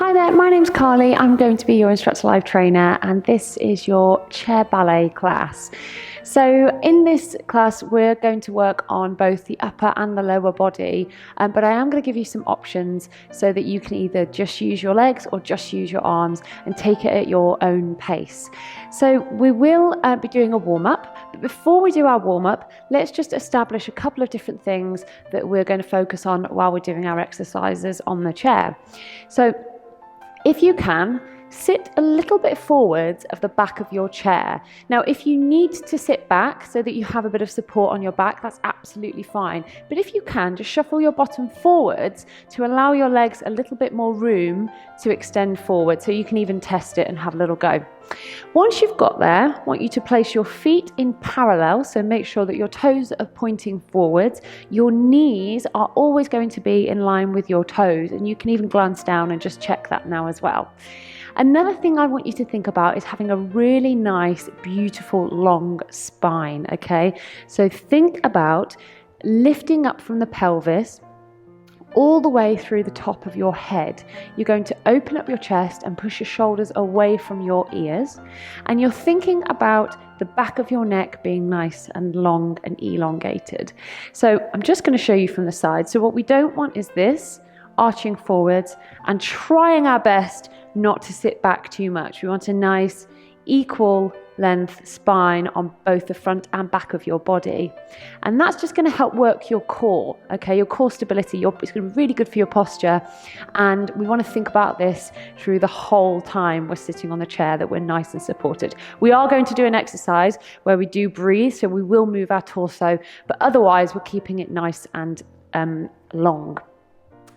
Hi there, my name's Carlie. I'm going to be your InstructorLive trainer, and this is your Chair Ballet class. So in this class, we're going to work on both the upper and the lower body, but I am going to give you some options so that you can either just use your legs or just use your arms and take it at your own pace. So we will be doing a warm-up, but before we do our warm-up, let's just establish a couple of different things that we're going to focus on while we're doing our exercises on the chair. So if you can, sit a little bit forwards of the back of your chair. Now, if you need to sit back so that you have a bit of support on your back, that's absolutely fine. But if you can, just shuffle your bottom forwards to allow your legs a little bit more room to extend forward, so you can even test it and have a little go. Once you've got there, I want you to place your feet in parallel, so make sure that your toes are pointing forwards. Your knees are always going to be in line with your toes, and you can even glance down and just check that now as well. Another thing I want you to think about is having a really nice, beautiful, long spine, okay? So think about lifting up from the pelvis all the way through the top of your head. You're going to open up your chest and push your shoulders away from your ears. And you're thinking about the back of your neck being nice and long and elongated. So I'm just going to show you from the side. So what we don't want is this, arching forwards and trying our best not to sit back too much. We want a nice equal length spine on both the front and back of your body, and that's just going to help work your core, okay, your core stability. It's going to be really good for your posture, and we want to think about this through the whole time we're sitting on the chair, that we're nice and supported. We are going to do an exercise where we do breathe, so we will move our torso, but otherwise we're keeping it nice and long.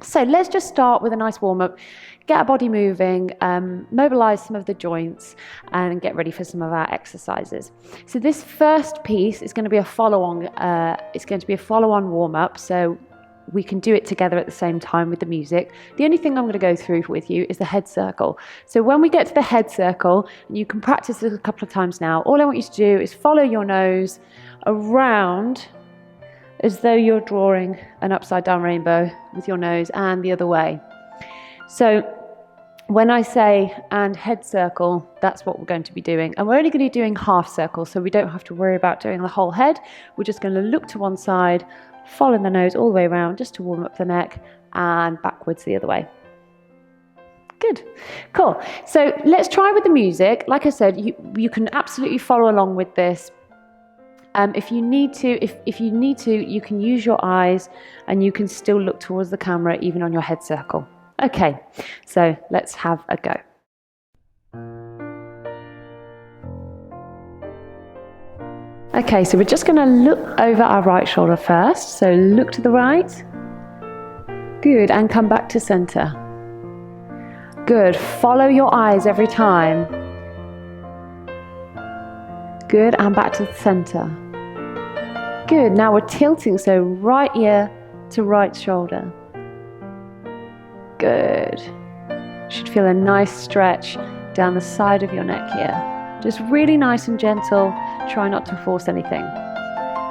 So let's just start with a nice warm-up, get our body moving, mobilize some of the joints, and get ready for some of our exercises. So this first piece is going to be a follow-on. It's going to be a follow-on warm-up, so we can do it together at the same time with the music. The only thing I'm going to go through with you is the head circle. So when we get to the head circle, and you can practice this a couple of times now, all I want you to do is follow your nose around as though you're drawing an upside down rainbow with your nose, and the other way. So when I say and head circle, that's what we're going to be doing. And we're only going to be doing half circles, so we don't have to worry about doing the whole head. We're just going to look to one side, follow the nose all the way around just to warm up the neck, and backwards the other way. Good, cool. So let's try with the music. Like I said, you can absolutely follow along with this. If you need to, you can use your eyes and you can still look towards the camera even on your head circle. Okay, so let's have a go. Okay, so we're just going to look over our right shoulder first. So look to the right. Good, and come back to center. Good, follow your eyes every time. Good, and back to the center. Good, now we're tilting, so right ear to right shoulder. Good. Should feel a nice stretch down the side of your neck here. Just really nice and gentle, try not to force anything.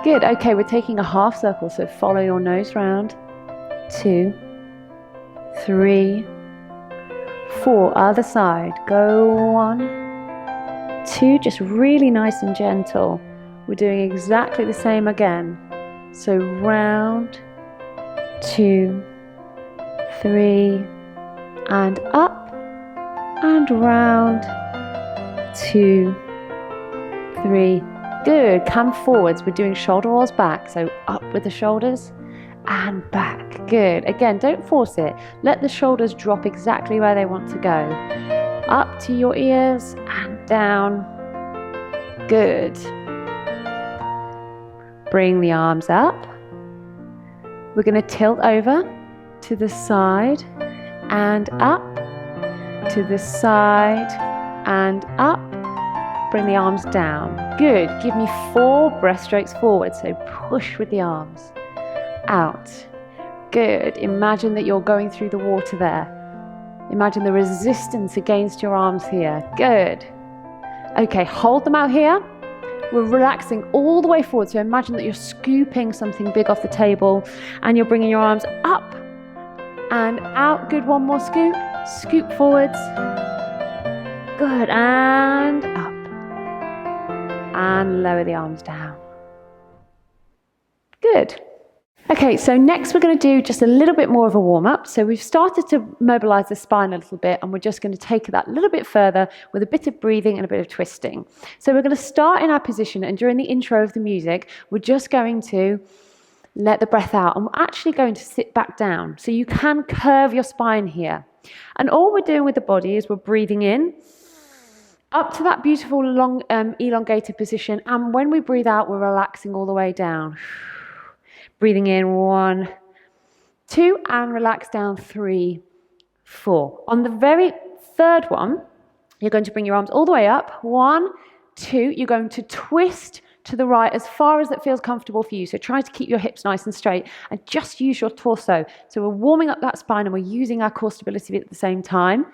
Good, okay, we're taking a half circle, so follow your nose round. 2, 3, 4, other side. Go 1, 2, just really nice and gentle. We're doing exactly the same again. So round, 2, 3, and up, and round, 2, 3. Good, come forwards. We're doing shoulder rolls back, so up with the shoulders and back. Good, again, don't force it. Let the shoulders drop exactly where they want to go. Up to your ears and down. Good. Bring the arms up. We're going to tilt over to the side and up, to the side and up. Bring the arms down. Good. Give me 4 breaststrokes forward, so push with the arms. Out. Good. Imagine that you're going through the water there. Imagine the resistance against your arms here. Good. Okay, hold them out here. We're relaxing all the way forward, so imagine that you're scooping something big off the table and you're bringing your arms up and out. Good, one more scoop. Scoop forwards. Good, and up. And lower the arms down. Good. Okay, so next we're going to do just a little bit more of a warm-up. So we've started to mobilize the spine a little bit, and we're just going to take that a little bit further with a bit of breathing and a bit of twisting. So we're going to start in our position, and during the intro of the music, we're just going to let the breath out, and we're actually going to sit back down. So you can curve your spine here. And all we're doing with the body is we're breathing in, up to that beautiful long elongated position, and when we breathe out, we're relaxing all the way down. Breathing in, 1, 2, and relax down, 3, 4. On the very third one, you're going to bring your arms all the way up. 1, 2, you're going to twist to the right as far as it feels comfortable for you. So try to keep your hips nice and straight and just use your torso. So we're warming up that spine and we're using our core stability at the same time.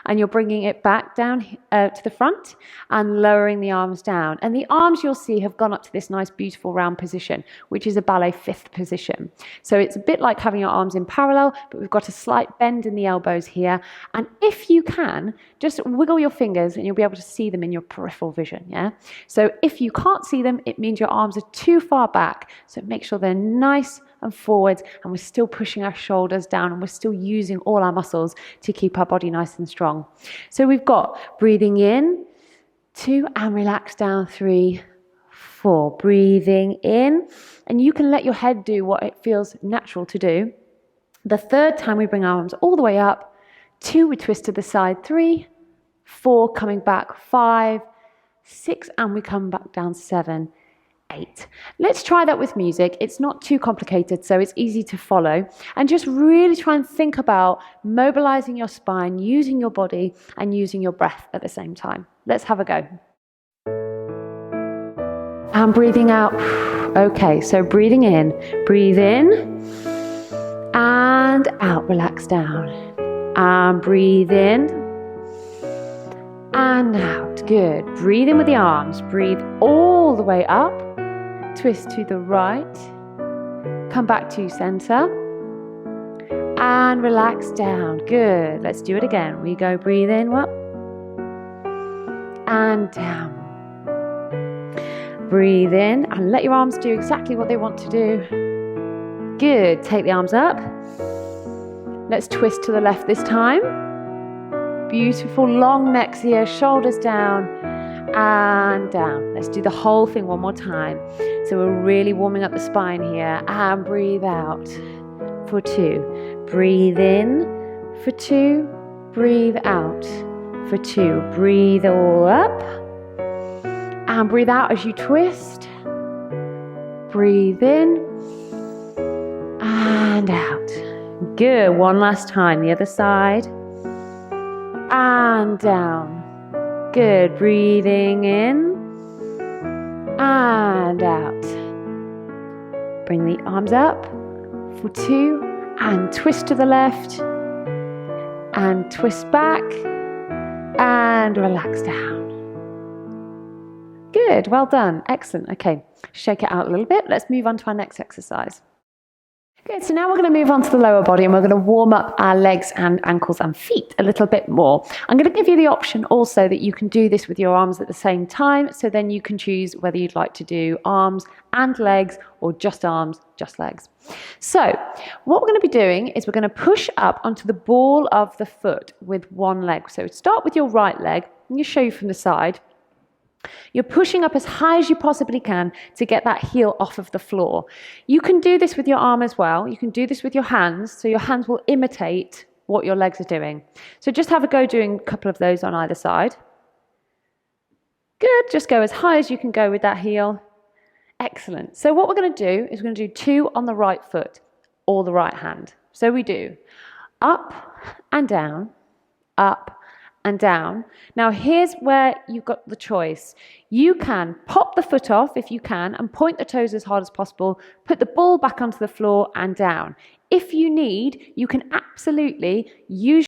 And you're bringing it back down to the front and lowering the arms down. And the arms, you'll see, have gone up to this nice, beautiful round position, which is a ballet fifth position. So it's a bit like having your arms in parallel, but we've got a slight bend in the elbows here. And if you can, just wiggle your fingers and you'll be able to see them in your peripheral vision, yeah? So if you can't see them, it means your arms are too far back. So make sure they're nice and forwards, and we're still pushing our shoulders down, and we're still using all our muscles to keep our body nice and strong. So we've got breathing in, 2, and relax down, 3, 4. Breathing in, and you can let your head do what it feels natural to do. The third time we bring our arms all the way up, 2, we twist to the side, 3, 4, coming back, 5, 6, and we come back down, 7, 8. Let's try that with music. It's not too complicated, so it's easy to follow. And just really try and think about mobilizing your spine, using your body, and using your breath at the same time. Let's have a go. And breathing out. Okay, so breathing in. Breathe in. And out. Relax down. And breathe in. And out. Good. Breathe in with the arms. Breathe all the way up. Twist to the right. Come back to center. And relax down. Good. Let's do it again. We go breathe in, up. And down. Breathe in and let your arms do exactly what they want to do. Good. Take the arms up. Let's twist to the left this time. Beautiful long necks here, shoulders down and down. Let's do the whole thing one more time. So we're really warming up the spine here. And breathe out for 2. Breathe in for 2. Breathe out for 2. Breathe all up. And breathe out as you twist. Breathe in and out. Good. One last time. The other side. And down. Good. Breathing in and out. Bring the arms up for 2 and twist to the left and twist back and relax down. Good. Well done. Excellent. Okay. Shake it out a little bit. Let's move on to our next exercise. Good, so now we're going to move on to the lower body and we're going to warm up our legs and ankles and feet a little bit more. I'm going to give you the option also that you can do this with your arms at the same time, so then you can choose whether you'd like to do arms and legs or just arms, just legs. So what we're going to be doing is we're going to push up onto the ball of the foot with one leg. So start with your right leg, and I'll show you from the side. You're pushing up as high as you possibly can to get that heel off of the floor. You can do this with your arm as well. You can do this with your hands, so your hands will imitate what your legs are doing. So just have a go doing a couple of those on either side. Good, just go as high as you can go with that heel. Excellent. So what we're going to do is we're going to do 2 on the right foot or the right hand. So we do up and down, up and down. Now here's where you've got the choice. You can pop the foot off if you can and point the toes as hard as possible, put the ball back onto the floor and down. If you need, you can absolutely use